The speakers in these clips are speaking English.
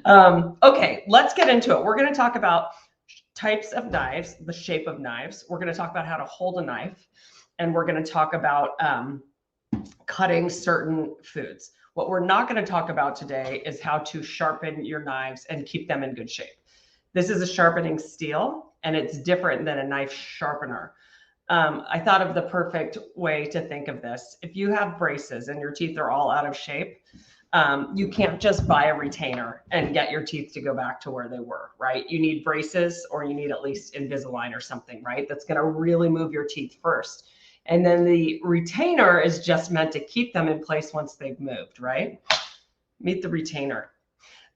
Okay, let's get into it. We're going to talk about types of knives, the shape of knives. We're going to talk about how to hold a knife, and we're going to talk about cutting certain foods. What we're not going to talk about today is how to sharpen your knives and keep them in good shape. This is a sharpening steel, and it's different than a knife sharpener. I thought of the perfect way to think of this. If you have braces and your teeth are all out of shape, you can't just buy a retainer and get your teeth to go back to where they were, right? You need braces, or you need at least Invisalign or something, right? That's going to really move your teeth first. And then the retainer is just meant to keep them in place once they've moved, right? Meet the retainer.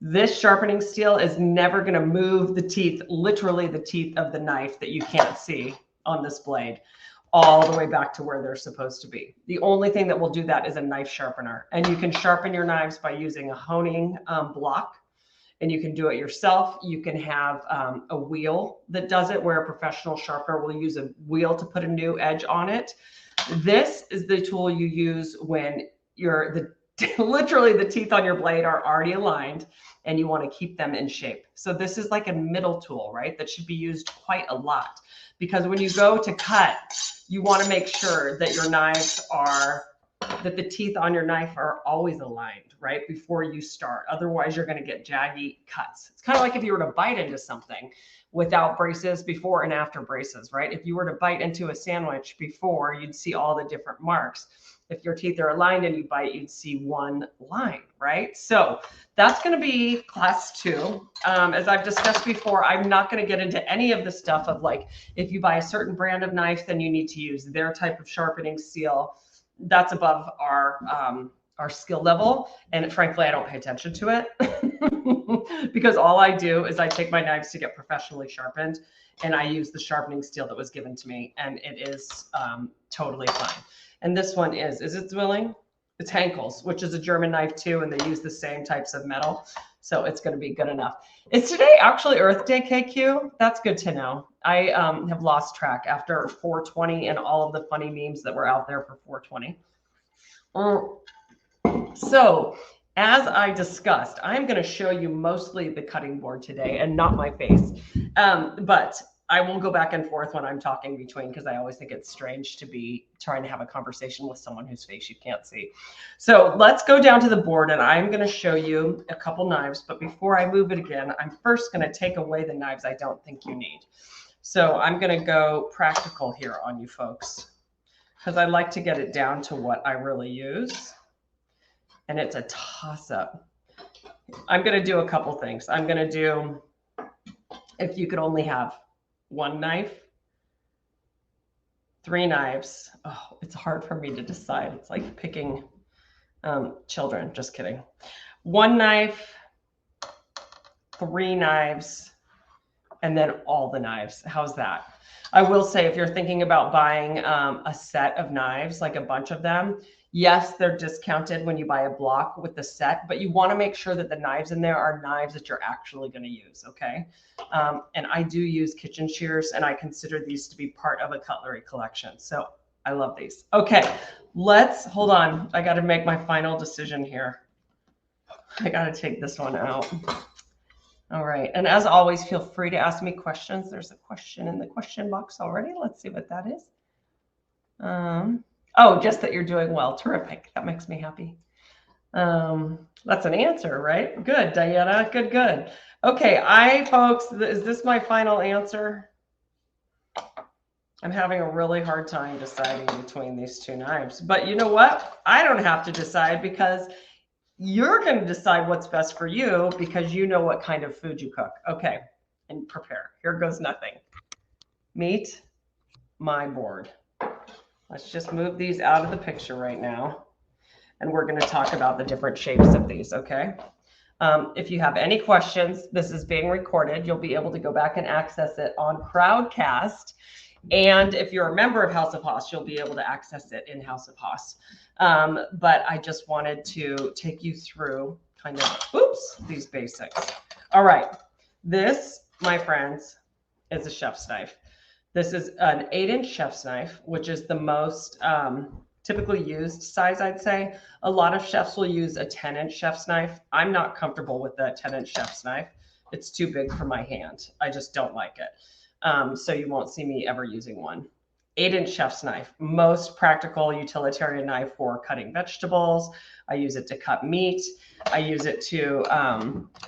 This sharpening steel is never going to move the teeth, literally the teeth of the knife that you can't see on this blade, all the way back to where they're supposed to be. The only thing that will do that is a knife sharpener. And you can sharpen your knives by using a honing block, and you can do it yourself. You can have a wheel that does it, where a professional sharpener will use a wheel to put a new edge on it. This is the tool you use when literally the teeth on your blade are already aligned and you want to keep them in shape. So this is like a middle tool, right? That should be used quite a lot, because when you go to cut, you want to make sure that that the teeth on your knife are always aligned, right? Before you start. Otherwise, you're going to get jaggy cuts. It's kind of like if you were to bite into something without braces, before and after braces, right? If you were to bite into a sandwich before, you'd see all the different marks. If your teeth are aligned and you bite, you'd see one line, right? So that's going to be class 2. As I've discussed before, I'm not going to get into any of the stuff of like, if you buy a certain brand of knife, then you need to use their type of sharpening steel. That's above our skill level. And frankly, I don't pay attention to it because all I do is I take my knives to get professionally sharpened, and I use the sharpening steel that was given to me, and it is totally fine. And this one is it Zwilling? It's Henkel's, which is a German knife too, and they use the same types of metal. So it's going to be good enough. Is today actually Earth Day, KQ? That's good to know. I have lost track after 420 and all of the funny memes that were out there for 420. So as I discussed, I'm going to show you mostly the cutting board today and not my face. But I will go back and forth when I'm talking between, because I always think it's strange to be trying to have a conversation with someone whose face you can't see. So let's go down to the board, and I'm going to show you a couple knives. But before I move it again, I'm first going to take away the knives I don't think you need. So I'm going to go practical here on you folks, because I like to get it down to what I really use. And it's a toss-up. I'm going to do a couple things. I'm going to do, if you could only have 1 knife, 3 knives. Oh, it's hard for me to decide. It's like picking children. Just kidding. 1 knife, 3 knives, and then all the knives. How's that? I will say, if you're thinking about buying a set of knives, like a bunch of them, yes, they're discounted when you buy a block with the set, but you want to make sure that the knives in there are knives that you're actually going to use, okay? And I do use kitchen shears, and I consider these to be part of a cutlery collection. So I love these. Okay, hold on. I got to make my final decision here. I got to take this one out. All right. And as always, feel free to ask me questions. There's a question in the question box already. Let's see what that is. Oh, just that you're doing well. Terrific. That makes me happy. That's an answer, right? Good, Diana. Good, good. Okay, folks, is this my final answer? I'm having a really hard time deciding between these 2 knives. But you know what? I don't have to decide, because you're going to decide what's best for you, because you know what kind of food you cook. Okay, and prepare. Here goes nothing. Meet my board. Let's just move these out of the picture right now, and we're going to talk about the different shapes of these, okay? If you have any questions, this is being recorded. You'll be able to go back and access it on Crowdcast. And if you're a member of House of Haas, you'll be able to access it in House of Haas. But I just wanted to take you through kind of, these basics. All right. This, my friends, is a chef's knife. This is an 8-inch chef's knife, which is the most typically used size, I'd say. A lot of chefs will use a 10-inch chef's knife. I'm not comfortable with the 10-inch chef's knife. It's too big for my hand. I just don't like it. So you won't see me ever using one. 8-inch chef's knife, most practical utilitarian knife for cutting vegetables. I use it to cut meat. I use it to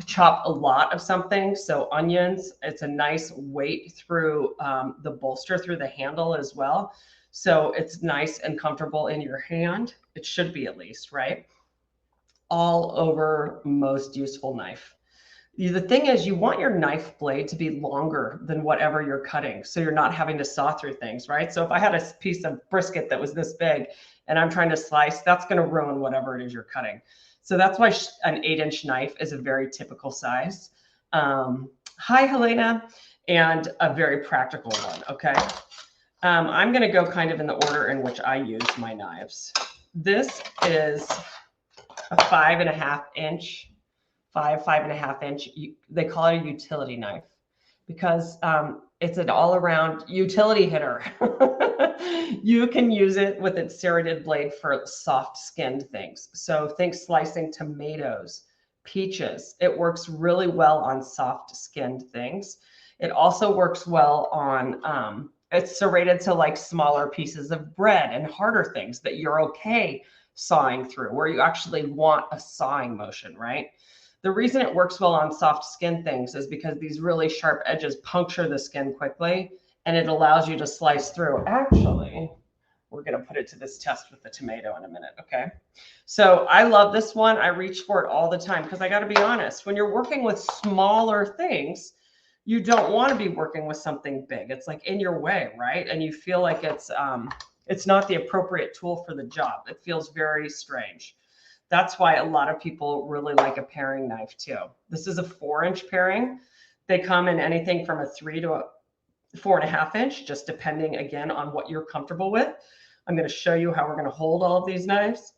chop a lot of something. So onions, it's a nice weight through the bolster, through the handle as well. So it's nice and comfortable in your hand. It should be, at least, right? All over most useful knife. The thing is, you want your knife blade to be longer than whatever you're cutting, so you're not having to saw through things, right? So if I had a piece of brisket that was this big and I'm trying to slice, that's going to ruin whatever it is you're cutting. So that's why an 8-inch knife is a very typical size. Hi, Helena, and a very practical one, okay? I'm going to go kind of in the order in which I use my knives. This is a 5.5-inch. 5.5 inch. They call it a utility knife because it's an all-around utility hitter. You can use it with its serrated blade for soft-skinned things. So think slicing tomatoes, peaches. It works really well on soft-skinned things. It also works well on, it's serrated to like smaller pieces of bread and harder things that you're okay sawing through, where you actually want a sawing motion, right? The reason it works well on soft skin things is because these really sharp edges puncture the skin quickly, and it allows you to slice through. Actually, we're going to put it to this test with the tomato in a minute, okay? So I love this one. I reach for it all the time because I got to be honest, when you're working with smaller things, you don't want to be working with something big. It's like in your way, right? And you feel like it's not the appropriate tool for the job. It feels very strange. That's why a lot of people really like a paring knife too. This is a 4-inch paring. They come in anything from a 3 to a 4.5 inch, just depending again on what you're comfortable with. I'm going to show you how we're going to hold all of these knives.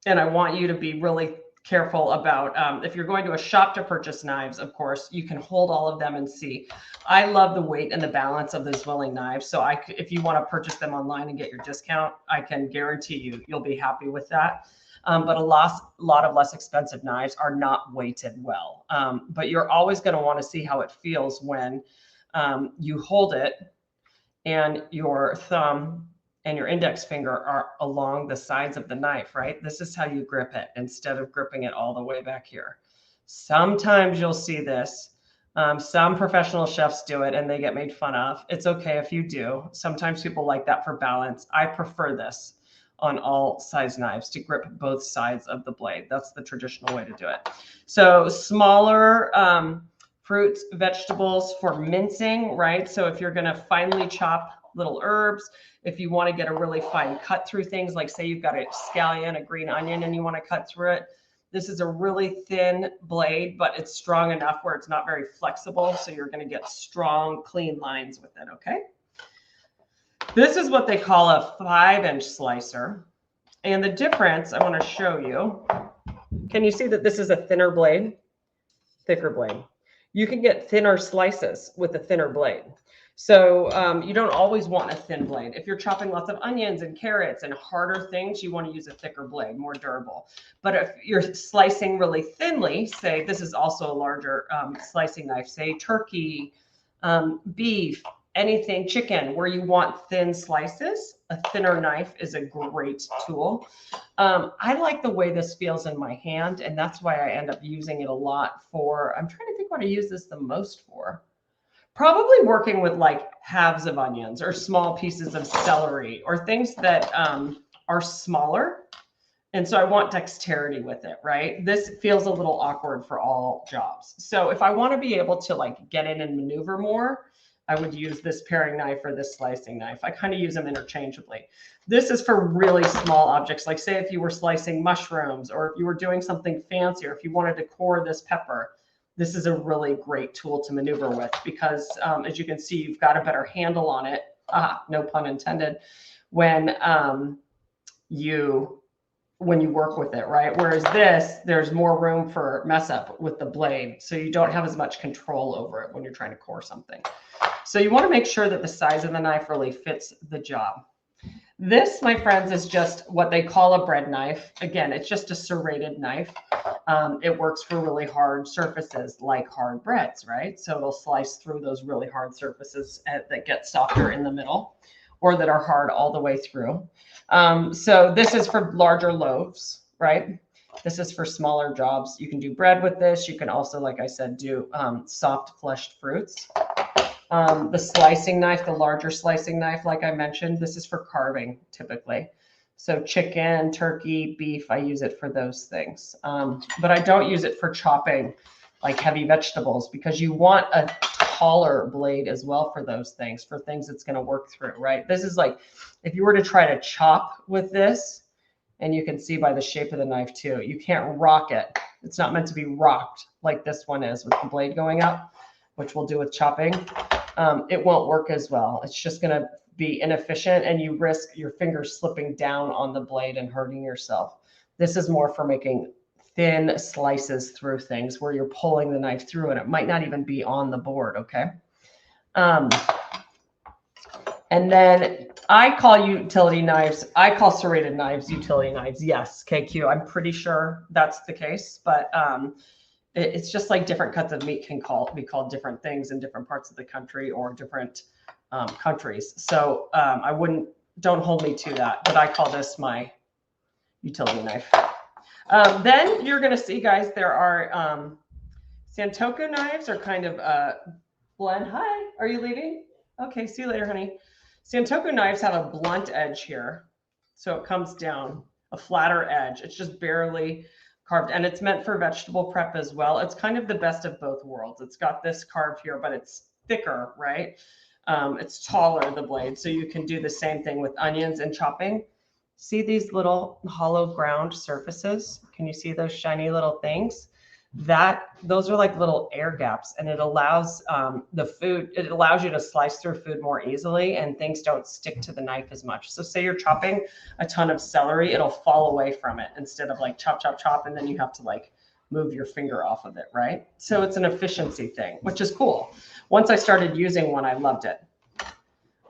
And I want you to be really careful about, if you're going to a shop to purchase knives, of course, you can hold all of them and see. I love the weight and the balance of the Zwilling knives. So if you want to purchase them online and get your discount, I can guarantee you'll be happy with that. But a lot of less expensive knives are not weighted well. But you're always going to want to see how it feels when you hold it and your thumb and your index finger are along the sides of the knife, right? This is how you grip it instead of gripping it all the way back here. Sometimes you'll see this. Some professional chefs do it and they get made fun of. It's okay if you do. Sometimes people like that for balance. I prefer this on all size knives to grip both sides of the blade. That's the traditional way to do it. So smaller fruits, vegetables for mincing, right? So if you're going to finely chop little herbs, if you want to get a really fine cut through things, like say you've got a scallion, a green onion, and you want to cut through it, this is a really thin blade, but it's strong enough where it's not very flexible. So you're going to get strong, clean lines with it, okay? This is what they call a 5-inch slicer. And the difference I want to show you, can you see that this is a thinner blade, thicker blade? You can get thinner slices with a thinner blade. So you don't always want a thin blade. If you're chopping lots of onions and carrots and harder things, you want to use a thicker blade, more durable. But if you're slicing really thinly, say this is also a larger slicing knife, say turkey, beef, anything, chicken, where you want thin slices, a thinner knife is a great tool. I like the way this feels in my hand, and that's why I end up using it a lot for, I'm trying to think what I use this the most for. Probably working with like halves of onions or small pieces of celery or things that are smaller. And so I want dexterity with it, right? This feels a little awkward for all jobs. So if I want to be able to like get in and maneuver more, I would use this paring knife or this slicing knife. I kind of use them interchangeably. This is for really small objects, like say if you were slicing mushrooms or if you were doing something fancy or if you wanted to core this pepper, this is a really great tool to maneuver with because as you can see, you've got a better handle on it. No pun intended. When you work with it, right? Whereas this, there's more room for mess up with the blade. So you don't have as much control over it when you're trying to core something. So you want to make sure that the size of the knife really fits the job. This, my friends, is just what they call a bread knife. Again, it's just a serrated knife. It works for really hard surfaces like hard breads, right? So it'll slice through those really hard surfaces that get softer in the middle or that are hard all the way through. So this is for larger loaves, right? This is for smaller jobs. You can do bread with this. You can also, like I said, do soft fleshed fruits. The slicing knife, the larger slicing knife, like I mentioned, this is for carving typically. So chicken, turkey, beef, I use it for those things. But I don't use it for chopping like heavy vegetables because you want a taller blade as well for those things, for things it's going to work through, right? This is like, if you were to try to chop with this, and you can see by the shape of the knife too, you can't rock it. It's not meant to be rocked like this one is with the blade going up, which we'll do with chopping. It won't work as well. It's just going to be inefficient and you risk your fingers slipping down on the blade and hurting yourself. This is more for making thin slices through things where you're pulling the knife through and it might not even be on the board, okay? And then I call utility knives, I call serrated knives utility knives. Yes, KQ, I'm pretty sure that's the case, but it's just like different cuts of meat can be called different things in different parts of the country or different countries. So don't hold me to that, but I call this my utility knife. Then you're going to see, guys, there are Santoku knives are kind of blend. Hi, are you leaving? Okay, see you later, honey. Santoku knives have a blunt edge here. So it comes down, a flatter edge. It's just barely carved, and it's meant for vegetable prep as well. It's kind of the best of both worlds. It's got this carve here, but it's thicker, right? It's taller, the blade, so you can do the same thing with onions and chopping. See these little hollow ground surfaces? Can you see those shiny little things? Those are like little air gaps, and it allows it allows you to slice through food more easily and things don't stick to the knife as much. So say you're chopping a ton of celery, it'll fall away from it instead of like chop, chop, chop, and then you have to like move your finger off of it, right? So it's an efficiency thing, which is cool. Once I started using one, I loved it.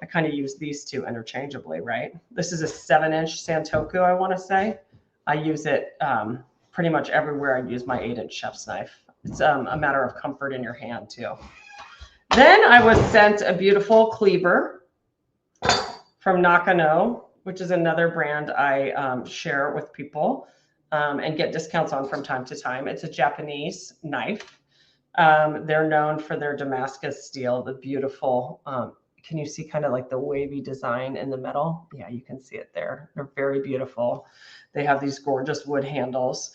I kind of use these two interchangeably, right? This is a 7-inch Santoku, I want to say. I use it pretty much everywhere I use my 8-inch chef's knife. It's a matter of comfort in your hand too. Then I was sent a beautiful cleaver from Nakano, which is another brand I share with people and get discounts on from time to time. It's a Japanese knife. They're known for their Damascus steel, the beautiful, can you see kind of like the wavy design in the metal? Yeah, you can see it there. They're very beautiful. They have these gorgeous wood handles.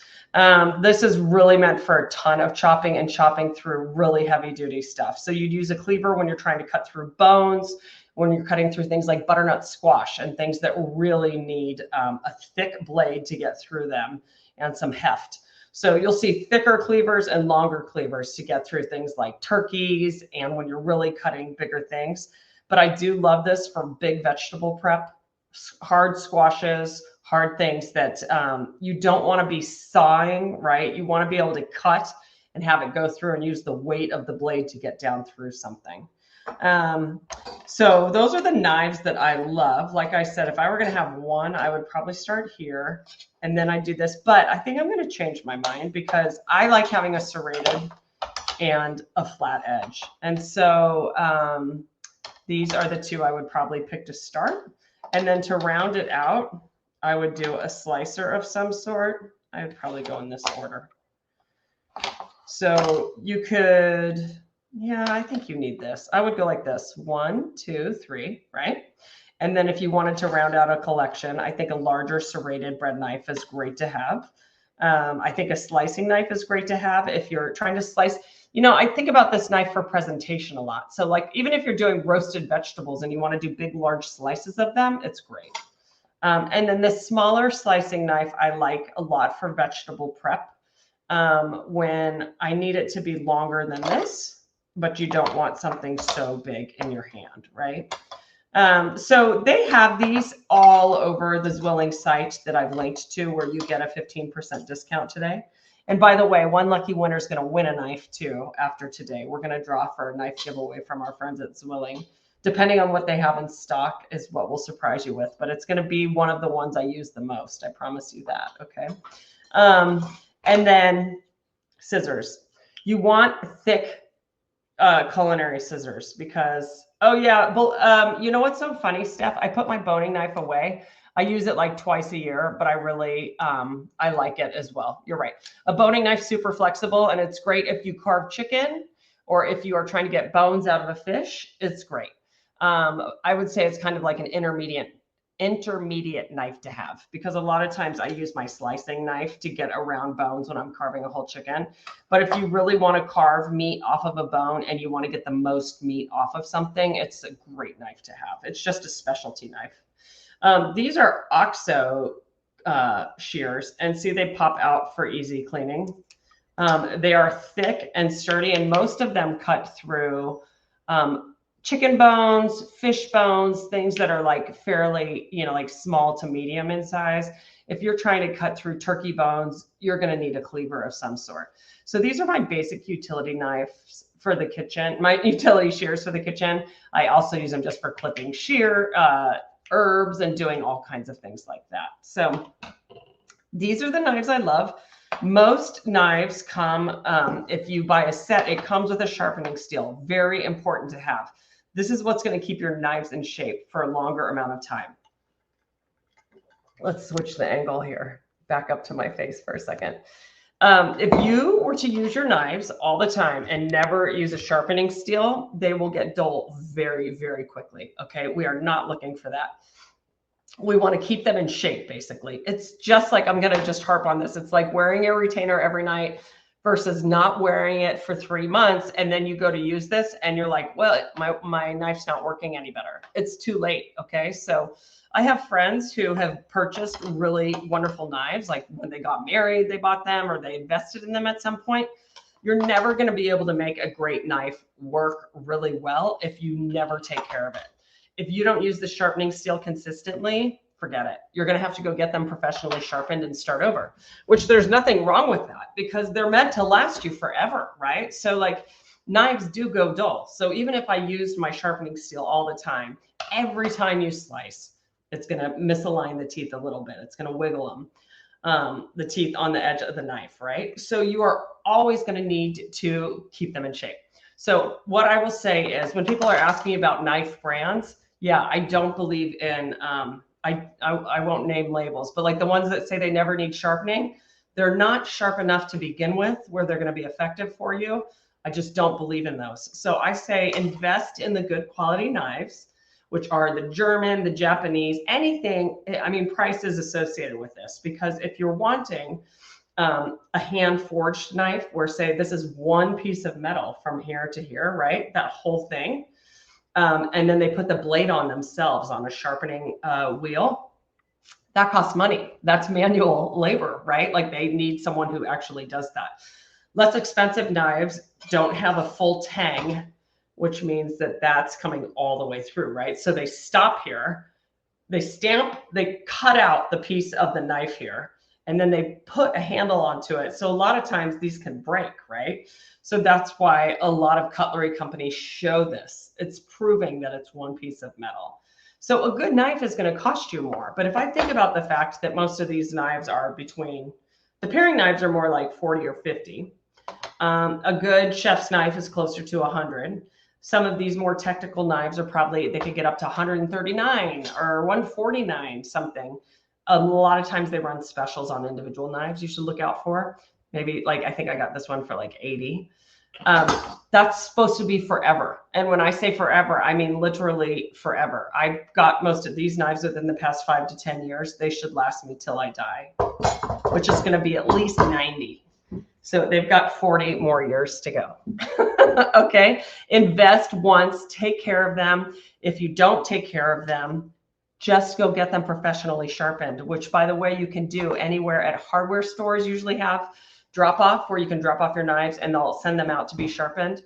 This is really meant for a ton of chopping and chopping through really heavy duty stuff. So you'd use a cleaver when you're trying to cut through bones, when you're cutting through things like butternut squash and things that really need a thick blade to get through them and some heft. So you'll see thicker cleavers and longer cleavers to get through things like turkeys and when you're really cutting bigger things. But I do love this for big vegetable prep, hard squashes, hard things that you don't want to be sawing, right? You want to be able to cut and have it go through and use the weight of the blade to get down through something. So those are the knives that I love. Like I said, if I were going to have one, I would probably start here and then I do this. But I think I'm going to change my mind because I like having a serrated and a flat edge. And so these are the two I would probably pick to start. And then to round it out, I would do a slicer of some sort. I would probably go in this order. So you could, yeah, I think you need this. I would go like this, 1, 2, 3, right? And then if you wanted to round out a collection, I think a larger serrated bread knife is great to have. I think a slicing knife is great to have if you're trying to slice. You know, I think about this knife for presentation a lot. So like, even if you're doing roasted vegetables and you want to do big, large slices of them, it's great. And then the smaller slicing knife, I like a lot for vegetable prep when I need it to be longer than this, but you don't want something so big in your hand, right? So they have these all over the Zwilling site that I've linked to where you get a 15% discount today. And by the way, one lucky winner is going to win a knife too after today. We're going to draw for a knife giveaway from our friends at Zwilling depending on what they have in stock is what we'll surprise you with, but it's going to be one of the ones I use the most. I promise you that. Okay. And then scissors. You want thick culinary scissors because, oh yeah, well, you know what's so funny, Steph? I put my boning knife away. I use it like twice a year, but I really, I like it as well. You're right. A boning knife, super flexible, and it's great if you carve chicken or if you are trying to get bones out of a fish, it's great. I would say it's kind of like an intermediate knife to have, because a lot of times I use my slicing knife to get around bones when I'm carving a whole chicken. But if you really want to carve meat off of a bone and you want to get the most meat off of something, it's a great knife to have. It's just a specialty knife. These are OXO shears, and see, they pop out for easy cleaning. They are thick and sturdy, and most of them cut through chicken bones, fish bones, things that are like fairly, like small to medium in size. If you're trying to cut through turkey bones, you're going to need a cleaver of some sort. So these are my basic utility knives for the kitchen, my utility shears for the kitchen. I also use them just for clipping herbs and doing all kinds of things like that. So these are the knives I love. Most knives come, if you buy a set, it comes with a sharpening steel. Very important to have. This is what's going to keep your knives in shape for a longer amount of time. Let's switch the angle here. Back up to my face for a second. If you were to use your knives all the time and never use a sharpening steel, they will get dull very, very quickly. Okay, we are not looking for that. We want to keep them in shape, basically. It's just like, I'm going to just harp on this. It's like wearing a retainer every night versus not wearing it for 3 months. And then you go to use this and you're like, well, my knife's not working any better. It's too late. Okay. So I have friends who have purchased really wonderful knives. Like when they got married, they bought them or they invested in them at some point. You're never going to be able to make a great knife work really well if you never take care of it. If you don't use the sharpening steel consistently, forget it. You're going to have to go get them professionally sharpened and start over, which there's nothing wrong with that because they're meant to last you forever, right? So like knives do go dull. So even if I used my sharpening steel all the time, every time you slice, it's going to misalign the teeth a little bit. It's going to wiggle them, the teeth on the edge of the knife, right? So you are always going to need to keep them in shape. So what I will say is when people are asking about knife brands, yeah, I don't believe in, I won't name labels, but like the ones that say they never need sharpening, they're not sharp enough to begin with where they're going to be effective for you. I just don't believe in those. So I say invest in the good quality knives, which are the German, the Japanese, anything. I mean, price is associated with this because if you're wanting a hand forged knife where say this is one piece of metal from here to here, right? That whole thing. And then they put the blade on themselves on a sharpening wheel. That costs money. That's manual labor, right? Like they need someone who actually does that. Less expensive knives don't have a full tang, which means that that's coming all the way through, right? So they stop here, they stamp, they cut out the piece of the knife here, and then they put a handle onto it. So a lot of times these can break, right? So that's why a lot of cutlery companies show this. It's proving that it's one piece of metal. So a good knife is going to cost you more. But if I think about the fact that most of these knives are between, the paring knives are more like 40 or 50. A good chef's knife is closer to 100. Some of these more technical knives are probably, they could get up to 139 or 149 something. A lot of times they run specials on individual knives you should look out for. Maybe like, I think I got this one for like 80. That's supposed to be forever. And when I say forever, I mean literally forever. I got most of these knives within the past 5 to 10 years. They should last me till I die, which is going to be at least 90. So they've got 40 more years to go. Okay. Invest once, take care of them. If you don't take care of them, just go get them professionally sharpened, which by the way, you can do anywhere at hardware stores usually have drop off where you can drop off your knives and they'll send them out to be sharpened.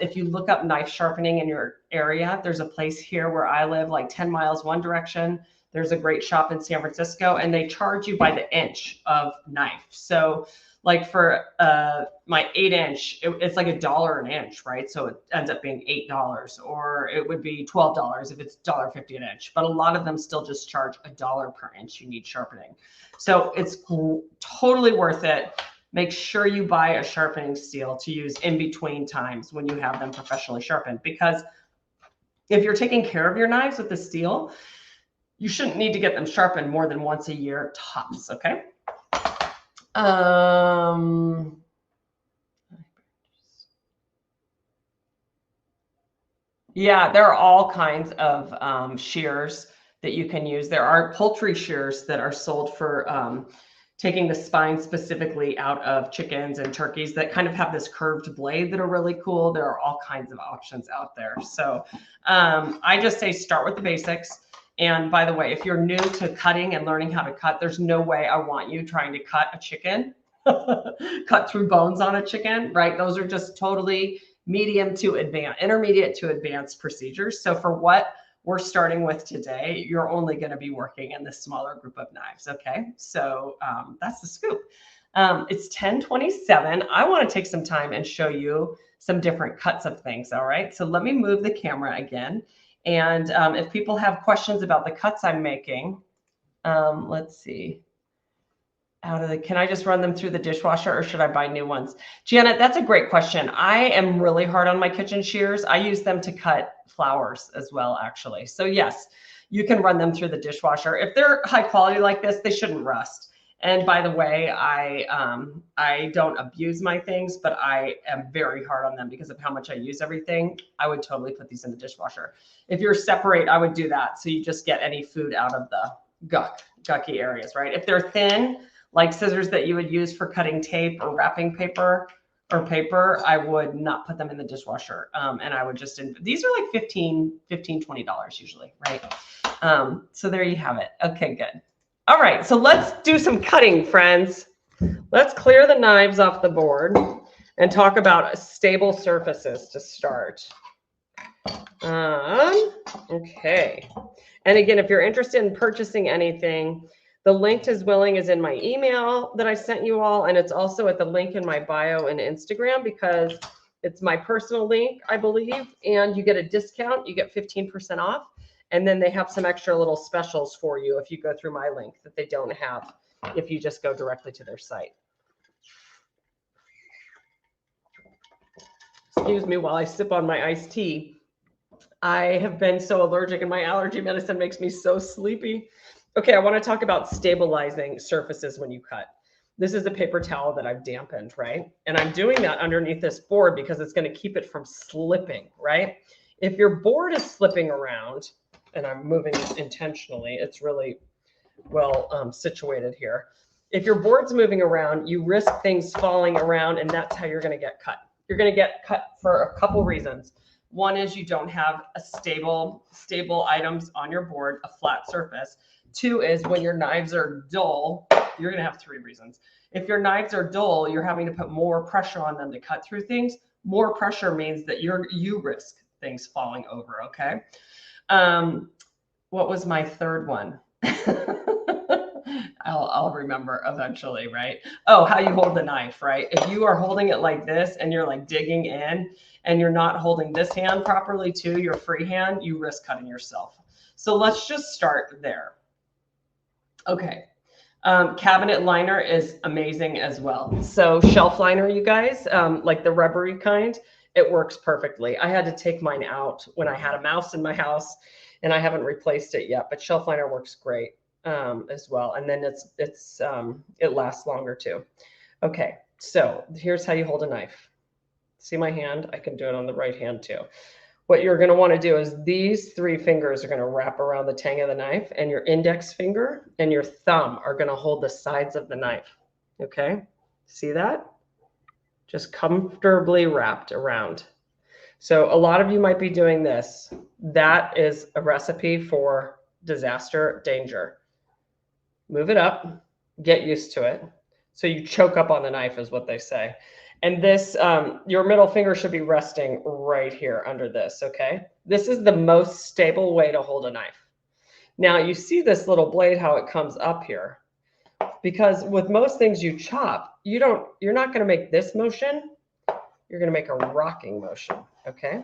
If you look up knife sharpening in your area, there's a place here where I live, like 10 miles one direction. There's a great shop in San Francisco and they charge you by the inch of knife. So Like for my 8-inch, it's like $1 an inch, right? So it ends up being $8, or it would be $12 if it's $1.50 an inch. But a lot of them still just charge $1 per inch you need sharpening. So it's totally worth it. Make sure you buy a sharpening steel to use in between times when you have them professionally sharpened, because if you're taking care of your knives with the steel, you shouldn't need to get them sharpened more than once a year tops, okay? Yeah, there are all kinds of shears that you can use. There are poultry shears that are sold for taking the spine specifically out of chickens and turkeys that kind of have this curved blade that are really cool. There are all kinds of options out there. So I just say start with the basics. And by the way, if you're new to cutting and learning how to cut, there's no way I want you trying to cut a chicken, cut through bones on a chicken, right? Those are just totally medium to advanced, intermediate to advanced procedures. So for what we're starting with today, you're only going to be working in this smaller group of knives. Okay, so that's the scoop. It's 10:27. I want to take some time and show you some different cuts of things. All right, so let me move the camera again. And if people have questions about the cuts I'm making, let's see. Can I just run them through the dishwasher, or should I buy new ones? Janet, that's a great question. I am really hard on my kitchen shears. I use them to cut flowers as well, actually. So yes, you can run them through the dishwasher. If they're high quality like this, they shouldn't rust. And by the way, I don't abuse my things, but I am very hard on them because of how much I use everything. I would totally put these in the dishwasher. If you're separate, I would do that. So you just get any food out of the gucky areas, right? If they're thin, like scissors that you would use for cutting tape or wrapping paper or paper, I would not put them in the dishwasher. And I would just, these are like $15, $20 usually, right? So there you have it. Okay, good. All right, so let's do some cutting, friends. Let's clear the knives off the board and talk about stable surfaces to start. Okay. And again, if you're interested in purchasing anything, the link to Zwilling is in my email that I sent you all, and it's also at the link in my bio and Instagram because it's my personal link, I believe, and you get a discount. You get 15% off, and then they have some extra little specials for you if you go through my link that they don't have if you just go directly to their site. Excuse me while I sip on my iced tea. I have been so allergic, and my allergy medicine makes me so sleepy. Okay, I want to talk about stabilizing surfaces when you cut. This is a paper towel that I've dampened, right? And I'm doing that underneath this board because it's going to keep it from slipping, right? If your board is slipping around, and I'm moving intentionally, it's really well situated here. If your board's moving around, you risk things falling around, and that's how you're going to get cut. You're going to get cut for a couple reasons. One is you don't have a stable items on your board, a flat surface. Two is when your knives are dull, you're going to have three reasons. If your knives are dull, you're having to put more pressure on them to cut through things. More pressure means that you risk things falling over, okay? What was my third one? I'll remember eventually, right? Oh, how you hold the knife, right? If you are holding it like this and you're like digging in and you're not holding this hand properly too, your free hand, you risk cutting yourself. So let's just start there. Okay. Cabinet liner is amazing as well. So shelf liner, you guys, like the rubbery kind, it works perfectly. I had to take mine out when I had a mouse in my house and I haven't replaced it yet, but shelf liner works great as well. And then it lasts longer too. Okay. So here's how you hold a knife. See my hand? I can do it on the right hand too. What you're going to want to do is these three fingers are going to wrap around the tang of the knife, and your index finger and your thumb are going to hold the sides of the knife. Okay. See that? Just comfortably wrapped around. So a lot of you might be doing this. That is a recipe for disaster, danger. Move it up, get used to it. So you choke up on the knife is what they say. And this, your middle finger should be resting right here under this, okay? This is the most stable way to hold a knife. Now you see this little blade, how it comes up here. Because with most things you chop, you're not going to make this motion. You're going to make a rocking motion, okay?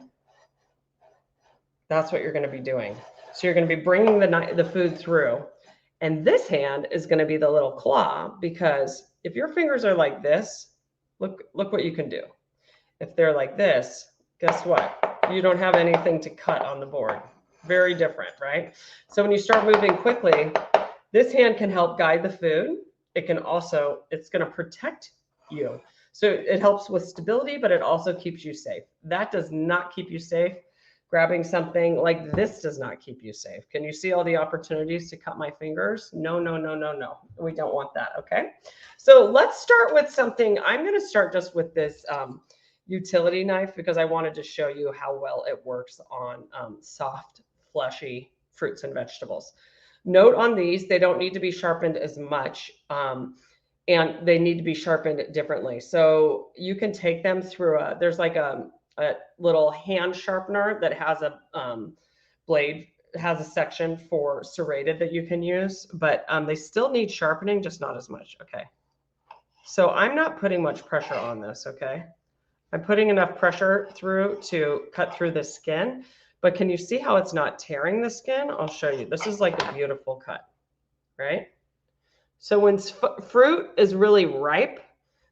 That's what you're going to be doing. So you're going to be bringing the food through. And this hand is going to be the little claw, because if your fingers are like this, look what you can do. If they're like this, guess what? You don't have anything to cut on the board. Very different, right? So when you start moving quickly, this hand can help guide the food. It can also, it's going to protect you. So it helps with stability, but it also keeps you safe. That does not keep you safe. Grabbing something like this does not keep you safe. Can you see all the opportunities to cut my fingers? No, no, no, no, no. We don't want that, okay? So let's start with something. I'm going to start just with this utility knife, because I wanted to show you how well it works on soft, fleshy fruits and vegetables. Note on these, they don't need to be sharpened as much, and they need to be sharpened differently. So you can take them through there's like a little hand sharpener that has a blade, has a section for serrated that you can use, but they still need sharpening, just not as much. Okay. So I'm not putting much pressure on this, okay? I'm putting enough pressure through to cut through the skin, but can you see how it's not tearing the skin? I'll show you. This is like a beautiful cut, right? So when fruit is really ripe,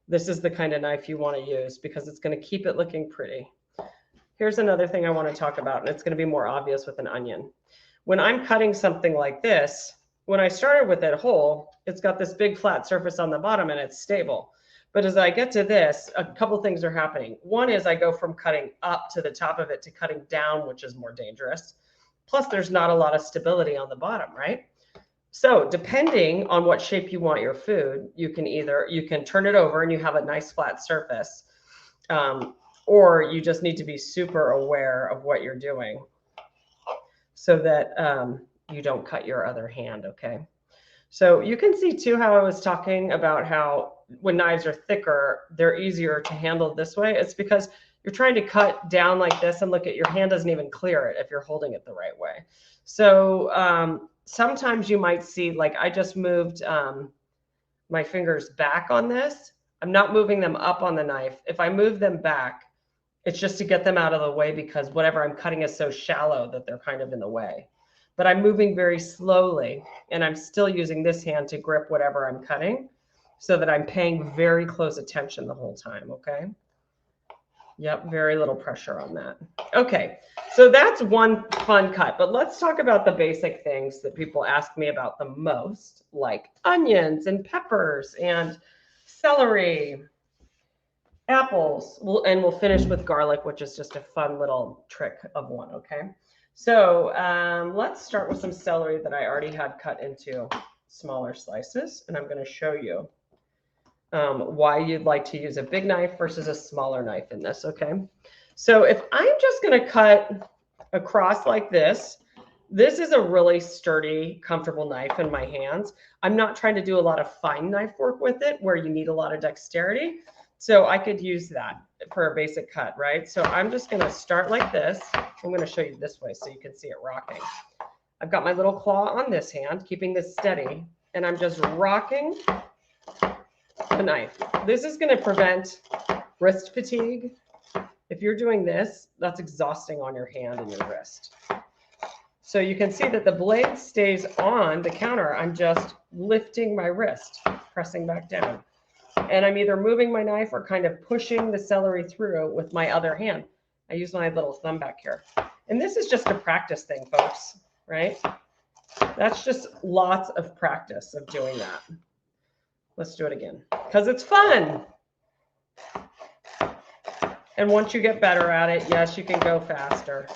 this is the kind of knife you want to use, because it's going to keep it looking pretty. Here's another thing I want to talk about, and it's going to be more obvious with an onion. When I'm cutting something like this, when I started with it whole, it's got this big flat surface on the bottom and it's stable. But as I get to this, a couple things are happening. One is I go from cutting up to the top of it to cutting down, which is more dangerous. Plus, there's not a lot of stability on the bottom, right? So depending on what shape you want your food, you can turn it over and you have a nice flat surface, or you just need to be super aware of what you're doing so that you don't cut your other hand, okay? So you can see too how I was talking about how when knives are thicker, they're easier to handle this way. It's because you're trying to cut down like this, and look at your hand doesn't even clear it if you're holding it the right way. So sometimes you might see, like I just moved my fingers back on this. I'm not moving them up on the knife. If I move them back, it's just to get them out of the way, because whatever I'm cutting is so shallow that they're kind of in the way. But I'm moving very slowly, and I'm still using this hand to grip whatever I'm cutting, so that I'm paying very close attention the whole time, okay? Yep, very little pressure on that. Okay, so that's one fun cut, but let's talk about the basic things that people ask me about the most, like onions and peppers and celery, apples, and we'll finish with garlic, which is just a fun little trick of one, okay? So let's start with some celery that I already had cut into smaller slices, and I'm going to show you why you'd like to use a big knife versus a smaller knife in this, okay? So if I'm just going to cut across like this, this is a really sturdy, comfortable knife in my hands. I'm not trying to do a lot of fine knife work with it where you need a lot of dexterity. So I could use that for a basic cut, right? So I'm just going to start like this. I'm going to show you this way so you can see it rocking. I've got my little claw on this hand, keeping this steady, and I'm just rocking the knife. This is going to prevent wrist fatigue. If you're doing this, that's exhausting on your hand and your wrist. So you can see that the blade stays on the counter. I'm just lifting my wrist, pressing back down. And I'm either moving my knife or kind of pushing the celery through with my other hand. I use my little thumb back here. And this is just a practice thing, folks, right? That's just lots of practice of doing that. Let's do it again, because it's fun. And once you get better at it, yes, you can go faster.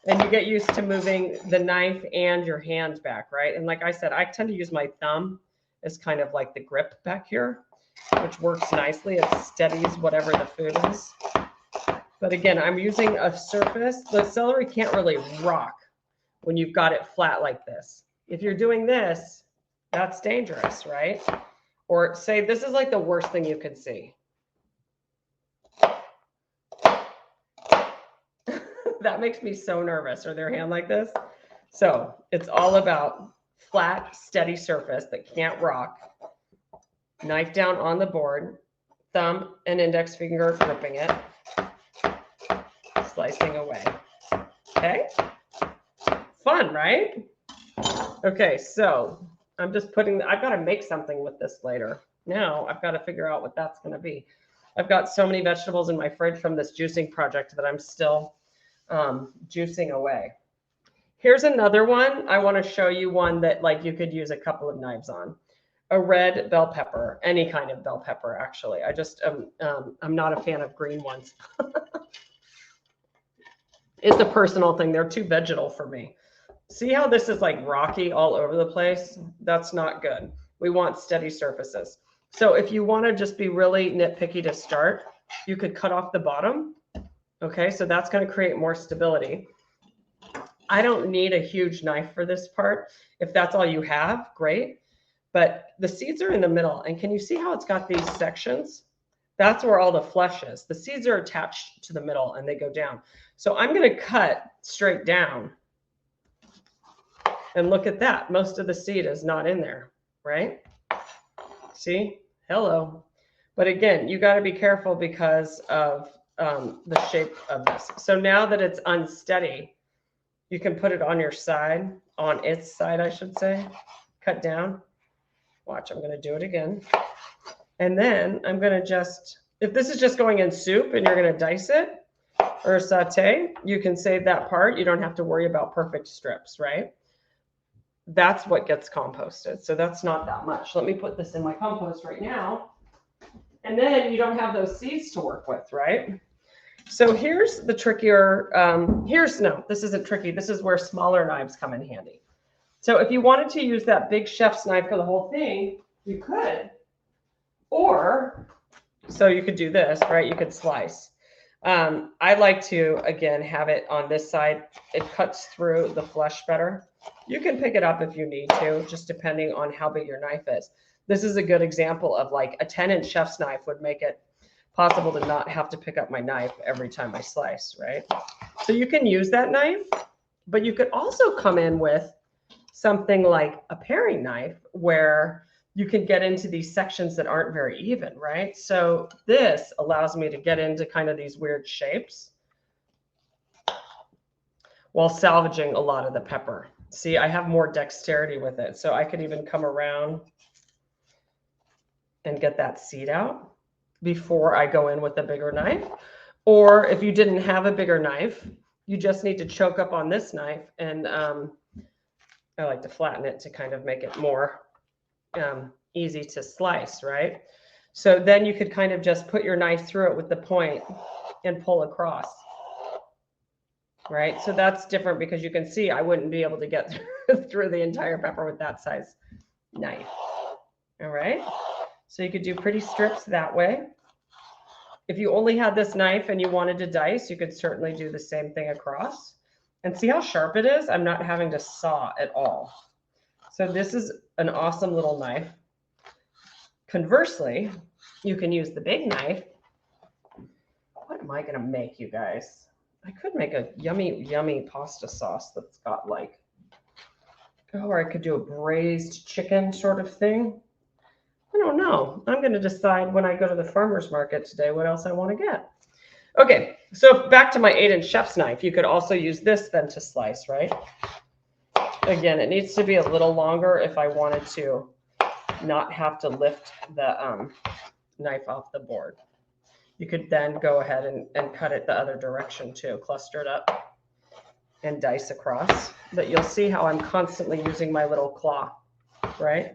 And you get used to moving the knife and your hand back, right? And like I said, I tend to use my thumb as kind of like the grip back here, which works nicely. It steadies whatever the food is. But again, I'm using a surface. The celery can't really rock when you've got it flat like this. If you're doing this, that's dangerous, right? Or say this is like the worst thing you could see. That makes me so nervous. Or their hand like this. So it's all about flat, steady surface that can't rock. Knife down on the board, thumb and index finger gripping it, slicing away. Okay, fun, right? Okay, so I'm just I've got to make something with this later. Now I've got to figure out what that's going to be. I've got so many vegetables in my fridge from this juicing project that I'm still juicing away. Here's another one. I want to show you one that like you could use a couple of knives on. A red bell pepper, any kind of bell pepper, actually. I just I'm not a fan of green ones. It's a personal thing. They're too vegetal for me. See how this is like rocky all over the place? That's not good. We want steady surfaces. So if you want to just be really nitpicky to start, you could cut off the bottom. Okay, so that's going to create more stability. I don't need a huge knife for this part. If that's all you have, great. But the seeds are in the middle. And can you see how it's got these sections? That's where all the flesh is. The seeds are attached to the middle and they go down. So I'm going to cut straight down. And look at that. Most of the seed is not in there, right? See? Hello. But again, you got to be careful because of the shape of this. So now that it's unsteady, you can put it on your side, on its side, I should say. Cut down. Watch, I'm going to do it again. And then I'm going to just, if this is just going in soup and you're going to dice it or saute, you can save that part. You don't have to worry about perfect strips, right? That's what gets composted. So that's not that much. Let me put this in my compost right now. And then you don't have those seeds to work with, right? So here's the trickier, no, this isn't tricky. This is where smaller knives come in handy. So if you wanted to use that big chef's knife for the whole thing, you could. Or, so you could do this, right? You could slice. I like to, again, have it on this side. It cuts through the flesh better. You can pick it up if you need to, just depending on how big your knife is. This is a good example of like a 10-inch chef's knife would make it possible to not have to pick up my knife every time I slice, right? So you can use that knife, but you could also come in with something like a paring knife where you can get into these sections that aren't very even, right? So this allows me to get into kind of these weird shapes while salvaging a lot of the pepper. See, I have more dexterity with it. So I could even come around and get that seed out before I go in with a bigger knife. Or if you didn't have a bigger knife, you just need to choke up on this knife. And I like to flatten it to kind of make it more easy to slice, right? So then you could kind of just put your knife through it with the point and pull across, right? So that's different because you can see I wouldn't be able to get through the entire pepper with that size knife. All right. So you could do pretty strips that way. If you only had this knife and you wanted to dice, you could certainly do the same thing across. And see how sharp it is? I'm not having to saw at all. So this is an awesome little knife. Conversely, you can use the big knife. What am I going to make, you guys? I could make a yummy, yummy pasta sauce that's got like, or I could do a braised chicken sort of thing. I don't know. I'm going to decide when I go to the farmer's market today what else I want to get. Okay, so back to my 8-inch chef's knife. You could also use this then to slice, right? Again, it needs to be a little longer if I wanted to not have to lift the knife off the board. You could then go ahead and cut it the other direction too, cluster it up and dice across. But you'll see how I'm constantly using my little claw, right?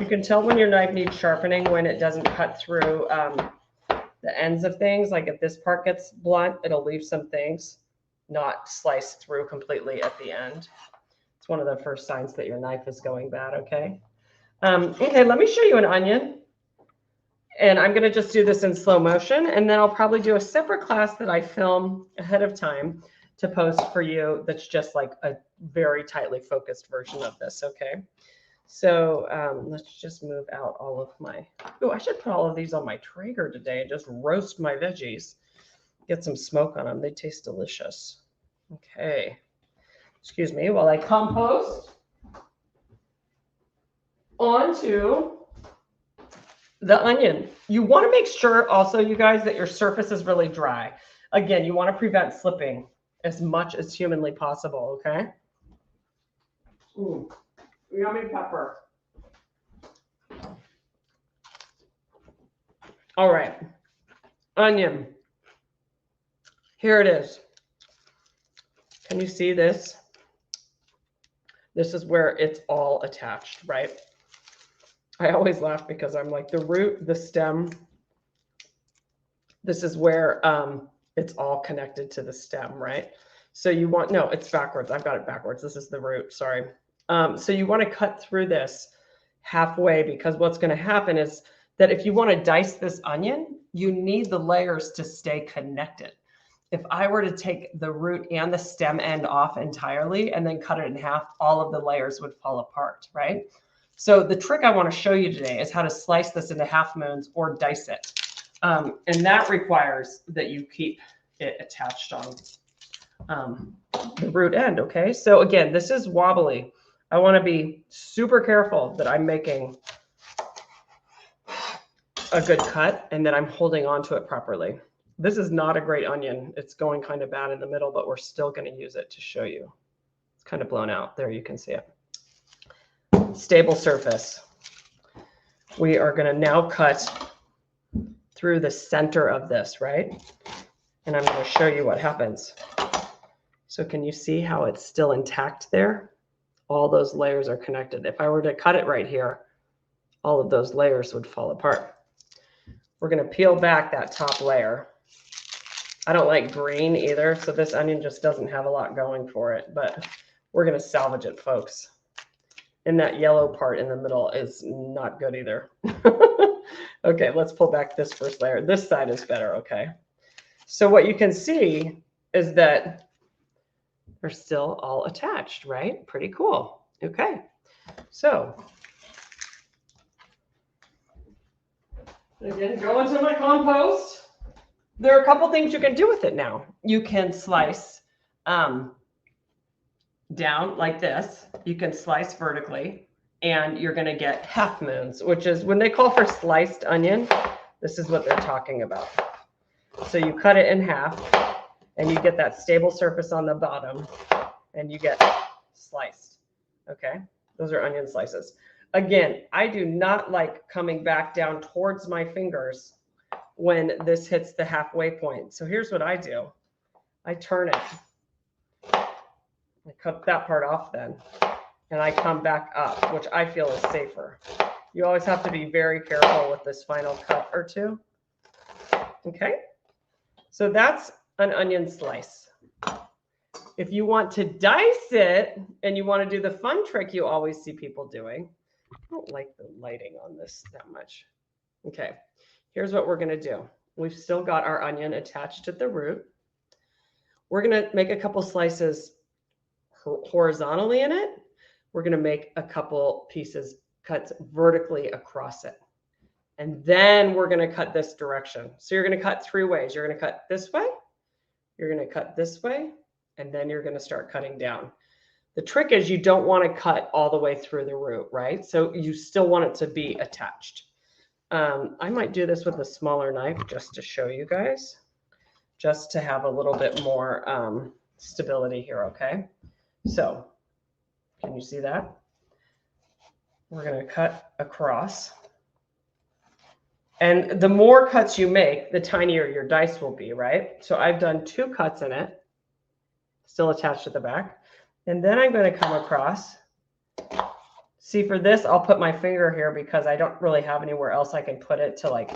You can tell when your knife needs sharpening when it doesn't cut through the ends of things. Like if this part gets blunt, it'll leave some things not sliced through completely at the end. It's one of the first signs that your knife is going bad, okay? Okay, let me show you an onion. And I'm going to just do this in slow motion. And then I'll probably do a separate class that I film ahead of time to post for you that's just like a very tightly focused version of this, okay? So let's just move out all of my, oh, I should put all of these on my Traeger today and just roast my veggies. Get some smoke on them. They taste delicious. Okay. Excuse me while I compost onto The onion, you want to make sure also, you guys, that your surface is really dry. Again, you want to prevent slipping as much as humanly possible, okay? Yummy pepper. All right, onion. Here it is. Can you see this? This is where it's all attached, right? I always laugh because I'm like the root, the stem. This is where it's all connected to the stem, right? So you want, no, it's backwards. I've got it backwards. This is the root, sorry. So you want to cut through this halfway, because what's going to happen is that if you want to dice this onion, you need the layers to stay connected. If I were to take the root and the stem end off entirely and then cut it in half, all of the layers would fall apart, right? So the trick I want to show you today is how to slice this into half moons or dice it. And that requires that you keep it attached on the root end, okay? So again, this is wobbly. I want to be super careful that I'm making a good cut and that I'm holding on to it properly. This is not a great onion. It's going kind of bad in the middle, but we're still going to use it to show you. It's kind of blown out. There, you can see it. Stable surface. We are going to now cut through the center of this, right? And I'm going to show you what happens. So can you see how it's still intact there? All those layers are connected. If I were to cut it right here, all of those layers would fall apart. We're going to peel back that top layer. I don't like green either, so this onion just doesn't have a lot going for it, but we're going to salvage it, folks. And that yellow part in the middle is not good either. Okay, let's pull back this first layer. This side is better, okay? So what you can see is that they're still all attached, right? Pretty cool. Okay, so again, go into my compost. There are a couple things you can do with it now. You can slice down like this. You can slice vertically, and you're going to get half moons, which is when they call for sliced onion, this is what they're talking about. So you cut it in half, and you get that stable surface on the bottom, and you get sliced. Okay, those are onion slices. Again, I do not like coming back down towards my fingers when this hits the halfway point. So here's what I do. I turn it. I cut that part off then, and I come back up, which I feel is safer. You always have to be very careful with this final cut or two. Okay, so that's an onion slice. If you want to dice it and you want to do the fun trick you always see people doing, I don't like the lighting on this that much. Okay, here's what we're going to do. We've still got our onion attached to the root. We're going to make a couple slices horizontally in it. We're going to make a couple pieces cuts vertically across it. And then we're going to cut this direction. So you're going to cut three ways. You're going to cut this way, you're going to cut this way, and then you're going to start cutting down. The trick is you don't want to cut all the way through the root, right? So you still want it to be attached. I might do this with a smaller knife just to show you guys, just to have a little bit more stability here, okay? So can you see that? We're going to cut across. And the more cuts you make, the tinier your dice will be, right? So I've done 2 cuts in it, still attached at the back. And then I'm going to come across. See, for this, I'll put my finger here because I don't really have anywhere else I can put it to like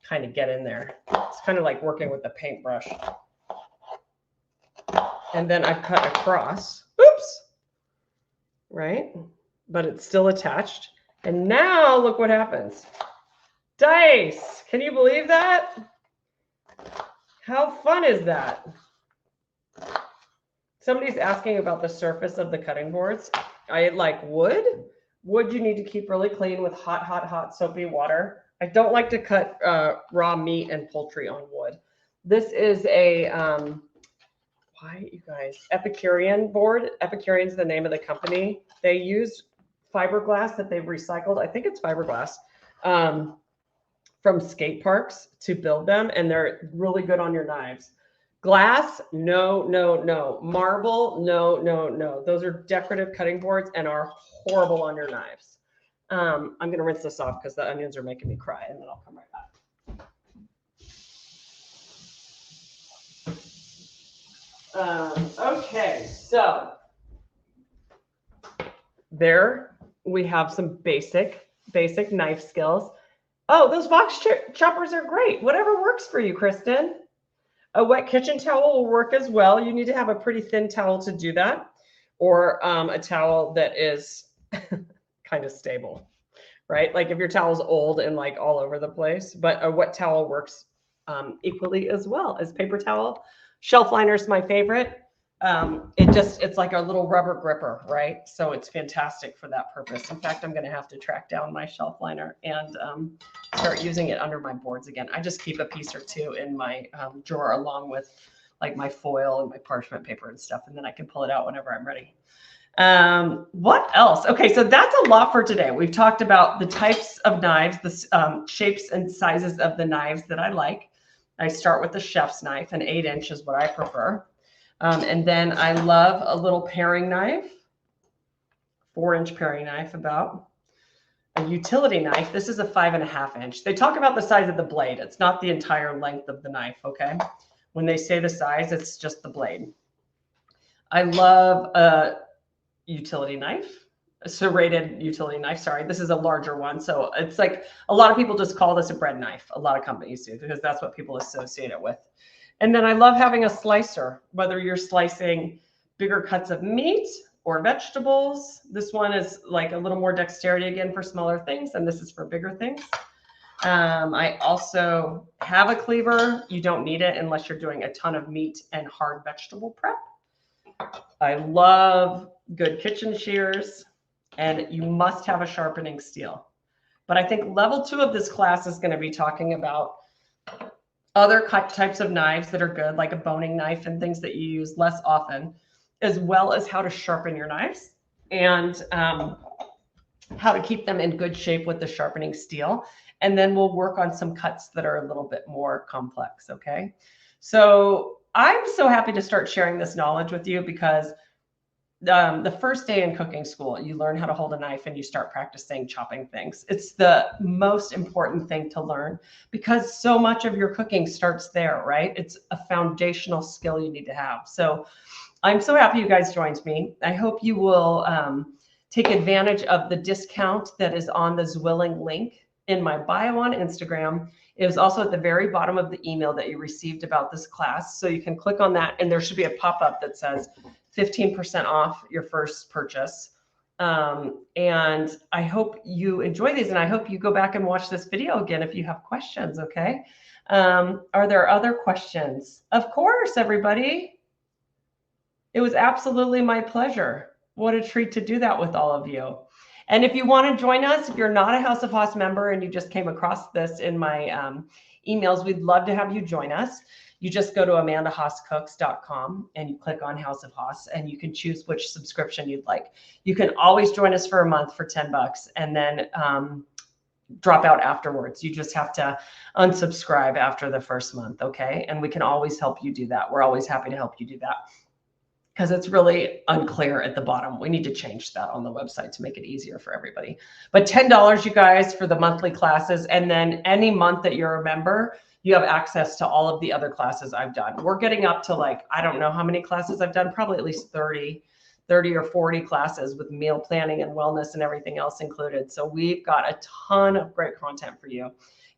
kind of get in there. It's kind of like working with a paintbrush. And then I cut across. Oops. Right? But it's still attached. And now look what happens. Dice. Can you believe that? How fun is that? Somebody's asking about the surface of the cutting boards. I like wood. Wood you need to keep really clean with hot soapy water. I don't like to cut raw meat and poultry on wood. This is a, why you guys, Epicurean board. Epicurean's the name of the company. They use fiberglass that they've recycled. I think it's fiberglass. from skate parks to build them, and they're really good on your knives. Glass, no, no, no. Marble, no, no, no. Those are decorative cutting boards and are horrible on your knives. I'm going to rinse this off because the onions are making me cry, and then I'll come right back. Okay, so there we have some basic knife skills. Oh, those box choppers are great. Whatever works for you, Kristen. A wet kitchen towel will work as well. You need to have a pretty thin towel to do that, or a towel that is kind of stable, right? Like if your towel's old and like all over the place, but a wet towel works equally as well as paper towel. Shelf liner is my favorite. It's like a little rubber gripper, right? So it's fantastic for that purpose. In fact, I'm going to have to track down my shelf liner and start using it under my boards again. I just keep a piece or two in my drawer along with like my foil and my parchment paper and stuff, and then I can pull it out whenever I'm ready. What else? Okay, so that's a lot for today. We've talked about the types of knives, the shapes and sizes of the knives that I like. I start with the chef's knife, an 8-inch is what I prefer. And then I love a little paring knife, 4-inch paring knife about. A utility knife, this is a 5.5-inch. They talk about the size of the blade. It's not the entire length of the knife, okay? When they say the size, it's just the blade. I love a utility knife, a serrated utility knife. Sorry, this is a larger one. So it's like a lot of people just call this a bread knife. A lot of companies do because that's what people associate it with. And then I love having a slicer, whether you're slicing bigger cuts of meat or vegetables. This one is like a little more dexterity again for smaller things, and this is for bigger things. I also have a cleaver. You don't need it unless you're doing a ton of meat and hard vegetable prep. I love good kitchen shears, and you must have a sharpening steel. But I think level 2 of this class is going to be talking about other types of knives that are good, like a boning knife and things that you use less often, as well as how to sharpen your knives and how to keep them in good shape with the sharpening steel. And then we'll work on some cuts that are a little bit more complex, okay? So I'm so happy to start sharing this knowledge with you because the first day in cooking school, you learn how to hold a knife and you start practicing chopping things. It's the most important thing to learn because so much of your cooking starts there, right? It's a foundational skill you need to have. So I'm so happy you guys joined me. I hope you will take advantage of the discount that is on the Zwilling link in my bio on Instagram. It was also at the very bottom of the email that you received about this class. So you can click on that and there should be a pop-up that says 15% off your first purchase. And I hope you enjoy these and I hope you go back and watch this video again if you have questions, okay? Are there other questions? Of course, everybody. It was absolutely my pleasure. What a treat to do that with all of you. And if you want to join us, if you're not a House of Haas member and you just came across this in my emails, we'd love to have you join us. You just go to amandahaascooks.com and you click on House of Haas and you can choose which subscription you'd like. You can always join us for a month for $10 and then drop out afterwards. You just have to unsubscribe after the first month, okay? And we can always help you do that. We're always happy to help you do that because it's really unclear at the bottom. We need to change that on the website to make it easier for everybody. But $10, you guys, for the monthly classes. And then any month that you're a member, you have access to all of the other classes I've done. We're getting up to like, I don't know how many classes I've done, probably at least 30 or 40 classes with meal planning and wellness and everything else included. So we've got a ton of great content for you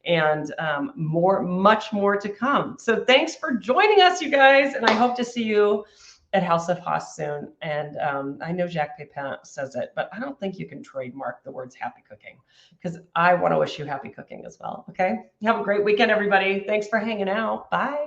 and much more to come. So thanks for joining us, you guys. And I hope to see you at House of Haas soon. And I know Jacques Pepin says it, but I don't think you can trademark the words happy cooking because I want to wish you happy cooking as well. Okay. Have a great weekend, everybody. Thanks for hanging out. Bye.